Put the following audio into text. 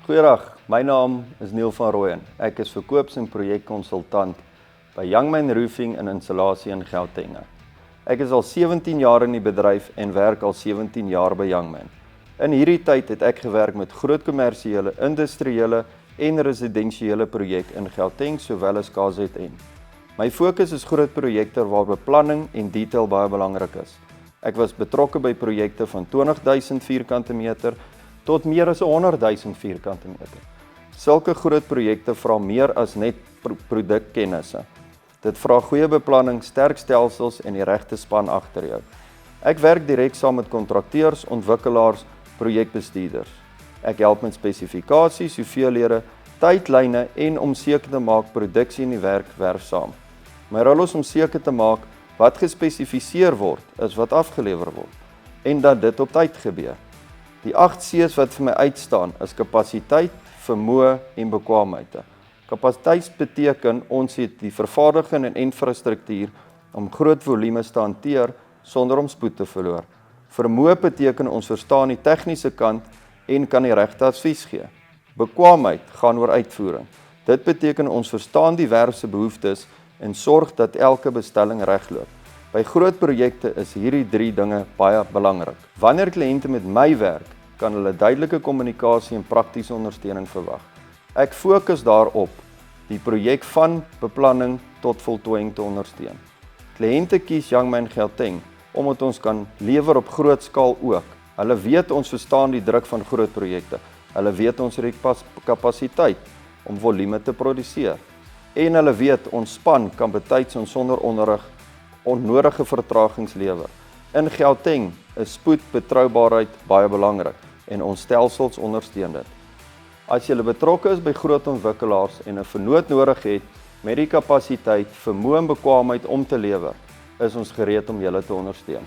Goeiedag, my naam is Neil van Rooyen. Ek is verkoops- en projekkonsultant by Youngman Roofing en Installasie in Gauteng. Ek is al 17 jaar in die bedryf en werk al 17 jaar by Youngman. In hierdie tyd het ek gewerk met groot kommersiële, industriële en residensiële projekte in Gauteng sowel as KZN. My fokus is groot projekte waar beplanning en detail baie belangrik is. Ek was betrokke by projekte van 20.000 vierkante meter tot meer as 100.000 vierkante meter. Sulke groot projekte vra meer as net produkkennisse. Dit vra goeie beplanning, sterk stelsels en die regte span agter jou. Ek werk direk saam met kontrakteurs, ontwikkelaars, projekbestuurders. Ek help met spesifikasies, hoeveelhede, tydlyne en om seker te maak produksie en die werk werf saam. My rol is om seker te maak wat gespesifiseer word, is wat afgelewer word en dat dit op tyd gebeur. Die 8 C's wat vir my uitstaan is kapasiteit, vermoë en bekwaamheid. Kapasiteit beteken ons het die vervaardiging en infrastruktuur om groot volumes te hanteer sonder om spoed te verloor. Vermoë beteken ons verstaan die tegniese kant en kan die regte advies gee. Bekwaamheid gaan oor uitvoering. Dit beteken ons verstaan die werf se behoeftes en sorg dat elke bestelling regloop. By groot projekte is hierdie 3 dinge baie belangrik. Wanneer kliënte met my werk, kan hulle duidelike kommunikasie en praktiese ondersteuning verwag. Ek fokus daarop die projek van beplanning tot voltooiing te ondersteun. Kliënte kies Youngman Gauteng omdat ons kan lewer op groot skaal ook. Hulle weet ons verstaan die druk van groot projekte. Hulle weet ons het die kapasiteit om volume te produseer. En hulle weet ons span kan betyds en sonder onderrig onnodige vertragings lewer. In Gauteng is spoed, betroubaarheid baie belangrik en ons stelsels ondersteun dit. As jy betrokke is by groot ontwikkelaars en 'n vernoot nodig het met die kapasiteit, vermoë en bekwaamheid om te lewer, is ons gereed om julle te ondersteun.